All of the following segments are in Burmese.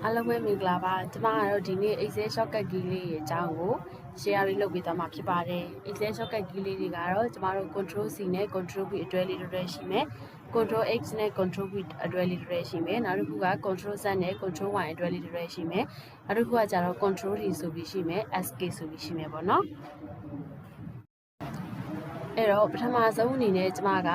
အားလုံးပဲမင်္ဂလာပါကျမကတော့ဒီနေ့ Excel shortcut key လေးရဲ့အကြောင်းကို share လုပ်ပေးသွားမှာဖြစ်ပါတယ် Excel shortcut key လေးတွေကတော့ကျမတို့ Control C နဲ့ Control V အတွဲလေးတွေရှိမယ် Control X နဲ့ Control V အတွဲလေးတွေရှိမယ်နောက်တစ်ခုက Control Z နဲ့ Control Y အတွဲလေးတွေရှိမယ်နောက်တစ်ခုကကျတော့ Control D ဆိုပြီးရှိမယ် SK ဆိုပြီးရှိမယ်ပေါ့နော်အဲ့တော့ပထမဆုံးအနေနဲ့ကျမက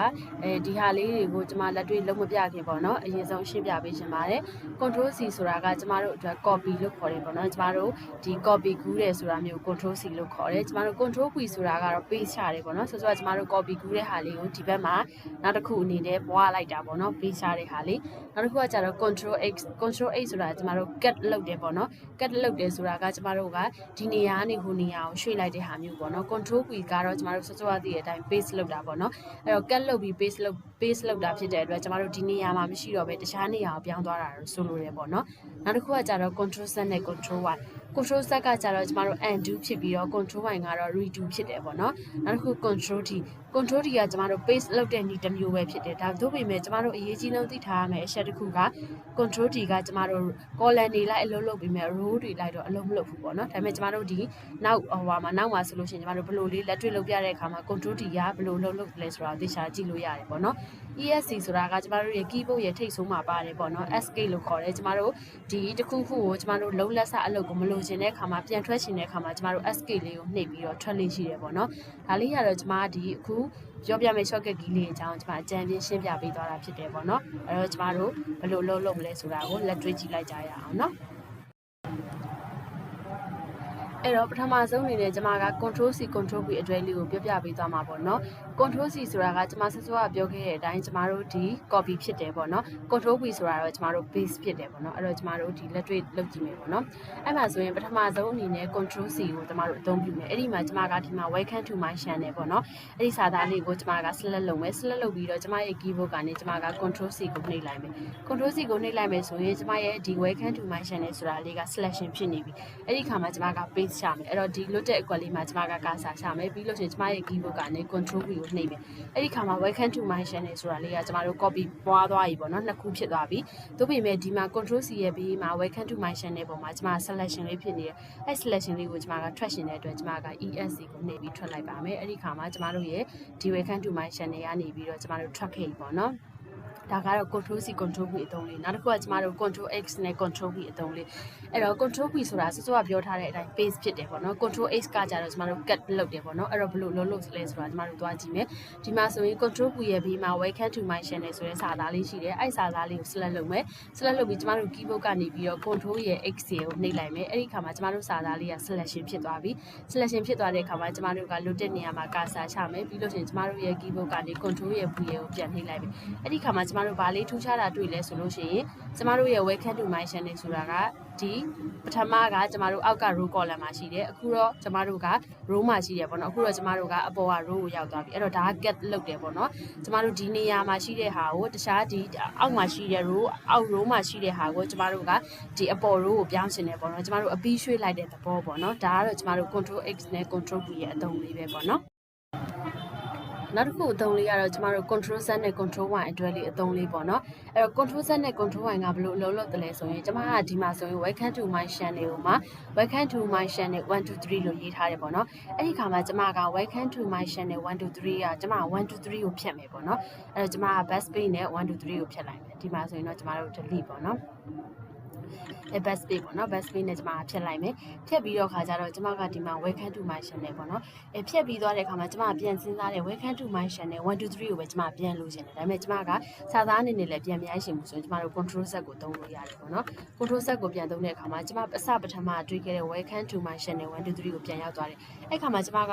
ဒီဟာလေးတွေကိုကျမလက်တွေ့လုံးမပြခင်ပေါ့နော်အရင်ဆုံးရှင်းပြပေးချင်ပါတယ် Control C ဆိုတာကကျမတို့အတွက် copy လို့ခေါ်တယ်ပေါ့နော်ကျမတို့ဒီ copy ကူးတယ်ဆိုတာမျိုး Control C လို့ခေါ်တယ်ကျမတို့ Control V ဆိုတာကတော့ paste ချတယ်ပေါ့နော်ဆိုတော့ကျမတို့ copy ကူးတဲ့ဟာလေးကိုဒီဘက်မှာနောက်တစ်ခုအနေနဲ့ပွားလိုက်တာပေါ့နော် paste ချတဲ့ဟာလေးနောက်တစ်ခုကကျတော့ Control X ဆိုတာကျမတို့ cut လုပ်တယ်ပေါ့နော် cut လုပ်တယ်ဆိုတာကကျမတို့ကဒီနေရာကနေဟိုနေရာကိုရွှေ့လိုက်တဲ့ဟာမျိုးပေါ့နော် Control V ကတော့ကျမတို့စောစောသိတဲ့အတိုင်း paste လုပ်တာပေါ့နော်အဲ့တော့ cut လုပ်ပြီး paste လုပ်တာဖြစ်တဲ့အတွက်ကျမတို့ဒီနေရာမှာမရှိတော့ဘဲတခြားနေရာကိုပြောင်းသွားတာလို့ဆိုလိုတယ်ပေါ့နော်နောက်တစ်ခုကကျတော့ Control Z နဲ့ Control Y Control Z ကကျတော့ကျမတို့ undo ဖြစ်ပြီးတော့ Control Y ကတော့ redo ဖြစ်တယ်ပေါ့နော်နောက်တစ်ခု Control D ကကျမတို့ paste လုပ်တဲ့နည်းတစ်မျိုးပဲဖြစ်တယ်ဒါတို့ပေမဲ့ကျမတို့အရေးကြီးဆုံးသိထားရမယ့်အချက်တစ်ခုက Control D ကကျမတို့ column တွေလိုက်အလုပ်လုပ်ပြီးမဲ့ row တွေလိုက်တော့အလုပ်မလုပ်ဘူးပေါ့နော်ဒါပေမဲ့ကျမတို့ဒီနောက်မှာဆိုလို့ရှိရင်ကျမတို့ဘယ်လိုလေးလက်တွေ့လုပ်ပြတဲ့အခါမှာ Control D ကဘယ်လိုလုပ်လဲဆိုတာသိချာကြည့်လို့ရတယ်ပေါ့နော် ESC ဆိုတာကကျမတို့ရဲ့ keyboard ရဲ့ထိပ်ဆုံးမှာပါတယ်ပေါ့နော် escape လို့ခေါ်တယ်ကျမတို့ဒီတစ်ခုခုကိုကျမတို့လုံးလက်စအလုပ်ကိုမလိုချင်တဲ့အခါမှာပြန်ထွက်ချင်တဲ့အခါမှာကျမတို့ escape လေးကိုနှိပ်ပြီးတော့ထွက်လေးရှိတယ်ပေါ့နော်ဒါလေးကတော့ကျမဒီအခုပြောပြမယ့် shortcut key လေးအကြောင်းကျမအကြံပြရှင်းပြပေးသွားတာဖြစ်တယ်ပေါ့နော်အဲ့တော့ကျမတို့ဘယ်လိုလုပ်မလဲဆိုတာကိုလက်တွေ့ကြည့်လိုက်ကြရအောင်နော်အဲ့တော့ပထမဆုံးအနေနဲ့ကျမက Control C Control V အတွဲလေးကိုပြောပြပေးသွားမှာပေါ့နော် Control C ဆိုတာကကျမဆက်စောကပြောခဲ့တဲ့အတိုင်းကျမတို့ဒီ copy ဖြစ်တယ်ပေါ့နော် Control V ဆိုတာတော့ကျမတို့ paste ဖြစ်တယ်ပေါ့နော်အဲ့တော့ကျမတို့ဒီလက်တွေ့လုပ်ကြည့်မယ်ပေါ့နော်အဲ့မှာဆိုရင်ပထမဆုံးအနေနဲ့ Control C ကိုကျမတို့အသုံးပြုမယ်အဲ့ဒီမှာကျမကဒီမှာ welcome to my channel ပေါ့နော်အဲ့ဒီစာသားလေးကိုကျမက select လုပ်မယ် select လုပ်ပြီးတော့ကျမရဲ့ keyboard ကနေကျမက Control C ကိုနှိပ်လိုက်မယ် Control C ကိုနှိပ်လိုက်မယ်ဆိုရင်ကျမရဲ့ဒီ welcome to my channel ဆိုတာလေးက selection ဖြစ်နေပြီအဲ့ဒီခါမှာကျမက paste ချမယ်အဲ့တော့ဒီလွတ်တဲ့အကွက်လေးမှာကျမကကာစာချမယ်ပြီးလို့ရှိရင်ကျမရဲ့ keyboard ကနေ Control V ကိုနှိပ်မယ်အဲ့ဒီခါမှာ welcome to my channel ဆိုတာလေးကကျမတို့ copy ပွားသွားပြီပေါ့နော်နှစ်ခုဖြစ်သွားပြီသို့ပေမဲ့ဒီမှာ Control C ရဲ့ဘေးမှာ welcome to my channel ပုံမှာကျမ selection လေးဖြစ်နေတယ်အဲ့ selection လေးကိုကျမကထွက်ရှင်တဲ့အတွက်ကျမက ESC ကိုနှိပ်ပြီးထွက်လိုက်ပါမယ်အဲ့ဒီခါမှာကျမတို့ရဲ့ဒီ welcome to my channel ကနေပြီးတော့ကျမတို့ထွက်ခဲ့ပြီပေါ့နော်ဒါကတော့ Control C Control V အသုံးလေးနောက်တစ်ခုကကျမတို့ Control X နဲ့ Control V အသုံးလေးအဲ့တော့ Control V ဆိုတာစောစောကပြောထားတဲ့အတိုင်း paste ဖြစ်တယ်ပေါ့နော် Control X ကကြတော့ကျမတို့ cut လုပ်တယ်ပေါ့နော်အဲ့တော့ဘယ်လိုလုပ်လဲဆိုတာကျမတို့သွားကြည့်မယ်ဒီမှာဆိုရင် Control V ရဲ့ဘေးမှာ welcome to my channel ဆိုတဲ့စာသားလေးရှိတယ်အဲ့စာသားလေးကို select လုပ်မယ် select လုပ်ပြီးကျမတို့ keyboard ကနေပြီးတော့ Control ရဲ့ X ကိုနှိပ်လိုက်မယ်အဲ့ဒီခါမှာကျမတို့စာသားလေးက selection ဖြစ်သွားပြီ selection ဖြစ်သွားတဲ့အခါမှာကျမတို့ကလွတ်တဲ့နေရာမှာကာစာချမယ်ပြီးလို့ရှိရင်ကျမတို့ရဲ့ keyboard ကနေ Control ရဲ့ V ကိုပြန်နှိပ်လိုက်မယ်အဲ့ဒီခါမှာကျမတို့ဗာလေးထူးခြားတာတွေ့လဲဆိုလို့ရှိရင်ကျမတို့ရဲ့ welcome to my channel ဆိုတာကဒီပထမကကျမတို့အောက်က row column မှာရှိတယ်အခုတော့ကျမတို့က row မှာရှိတယ်ပေါ့နော်အခုတော့ကျမတို့ကအပေါ်က row ကိုရောက်သွားပြီအဲ့တော့ဒါက get လုပ်တယ်ပေါ့နော်ကျမတို့ဒီနေရာမှာရှိတဲ့ဟာကိုတခြားဒီအောက်မှာရှိတဲ့ row အောက် row မှာရှိတဲ့ဟာကိုကျမတို့ကဒီအပေါ် row ကိုပြောင်းချင်တယ်ပေါ့နော်ကျမတို့အပြီးရွှေ့လိုက်တဲ့သဘောပေါ့နော်ဒါကတော့ကျမတို့ Control X နဲ့ Control V ရဲ့အသုံးလေးပဲပေါ့နော်နောက်တစ်ခုအသုံးလေးကတော့ကျမတို့ Control Z နဲ့ Control Y အတွဲလေးအသုံးလေးပေါ့နော်အဲ့တော့ Control Z နဲ့ Control Y ကဘယ်လိုအလုပ်လုပ်တယ်လဲဆိုရင်ကျမကဒီမှာဆိုရင် welcome to my channel ကိုမှာ welcome to my channel 1 2 3လို့ရေးထားတယ်ပေါ့နော်အဲ့ဒီခါမှာကျမက welcome to my channel 1 2 3ကကျမက1 2 3ကိုဖြတ်မယ်ပေါ့နော်အဲ့တော့ကျမက back space နဲ့1 2 3ကိုဖြတ်လိုက်မယ်ဒီမှာဆိုရင်တော့ကျမတို့ delete ပေါ့နော်best page ပေါ့နော် best page နဲ့ကျမဖြတ်လိုက်မယ်ဖြတ်ပြီးတော့ခါကျတော့ကျမကဒီမှာ welcome to my channel ပေါ့နော်ဖြတ်ပြီးသွားတဲ့အခါမှာကျမပြန်စဉ်းစားတယ် welcome to my channel 1 2 3ကိုပဲကျမပြန်လို့ရှင်တယ်ဒါပေမဲ့ကျမကစာသားအနေနဲ့လည်းပြန်မြိုင်းရှင်မှုဆိုရင်ကျမတို့ control Z ကိုသုံးလို့ရတယ်ပေါ့နော် control Z ကိုပြန်သုံးတဲ့အခါမှာကျမပထမတွေ့ခဲ့တဲ့ welcome to my channel 1 2 3ကိုပြန်ရောက်သွားတယ်အဲ့ခါမှာကျမက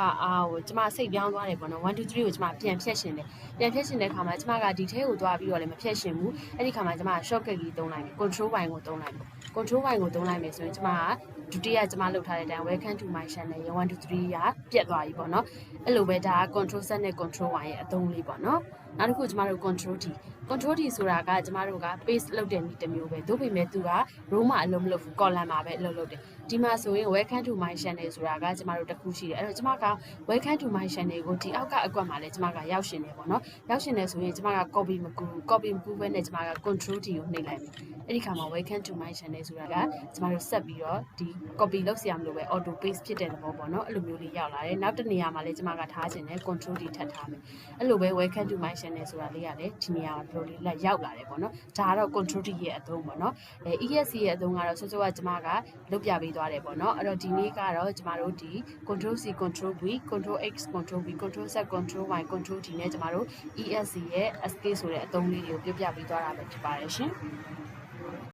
ကျမစိတ်ပြောင်းသွားတယ်ပေါ့နော်1 2 3ကိုကျမပြန်ဖြတ်ရှင်တယ်ပြန်ဖြတ်ရှင်တဲ့အခါမှာကျမကဒီထဲကိုသွားပြီးတော့လည်းမဖြတ်ရှင်ဘူးအဲ့ဒီခါမှာကျမ shortcut key သုံးလိုက်မယ် control Y ကိုသုံးလိုက်မယ်control Y ကိုသုံးလိုက်မယ်ဆိုရင်ကျမကဒုတိယကျမလုပ်ထားတဲ့အတိုင်း welcome to my channel 1 2 3ကပြတ်သွားပြီပေါ့နော်အဲ့လိုပဲဒါက control Z နဲ့ control Y ရဲ့အသုံးလေးပေါ့နော်နောက်တစ်ခုကျမတို့ control control ဒီဆိုတာကကျမတို့က paste လုပ်တဲ့နည်းတစ်မျိုးပဲတို့ပေမဲ့သူက row မှာအလုံးမလုပ်ဘူး column မှာပဲအလုပ်လုပ်တယ်ဒီမှာဆိုရင် welcome to my channel ဆိုတာကကျမတို့တစ်ခုရှိတယ်အဲ့တော့ကျမက welcome to my channel ကိုဒီအောက်ကအကွက်မှာလည်းကျမကရောက်ရှင်နေပေါ့နော်ရောက်ရှင်နေဆိုရင်ကျမက copy မကူပဲနဲ့ကျမက control T ကိုနှိပ်လိုက်မယ်အဲ့ဒီခါမှာ welcome to my channel ဆိုတာကကျမတို့ဆက်ပြီးတော့ဒီ copy လုပ်စရာမလိုပဲ auto paste ဖြစ်တဲ့သဘောပေါ့နော်အဲ့လိုမျိုးလေးရောက်လာတယ်နောက်တစ်နေရာမှာလည်းကျမကထားခြင်းနဲ့ control T ထပ်ထားမယ်အဲ့လိုပဲ welcome to my channel ဆိုတာလေးကလည်းဒီနေရာမှာဘယ်လိုလေးလက်ရောက်လာတယ်ပေါ့နော်ဒါကတော့ control T ရဲ့အသုံးပေါ့နော်ESC ရဲ့အသုံးကတော့စောစောကကျမကလုပ်ပြပေးသွားတယ်ပေါ့နော်အဲ့တော့ဒီနေ့ကတော့ကျမတို့ဒီ control C control V control X control V control Z control Y control T နဲ့ကျမတို့ ESC ရဲ့ escape ဆိုတဲ့အသုံးလေးတွေကိုပြပြပေးသွားတာပဲဖြစ်ပါတယ်ရှင်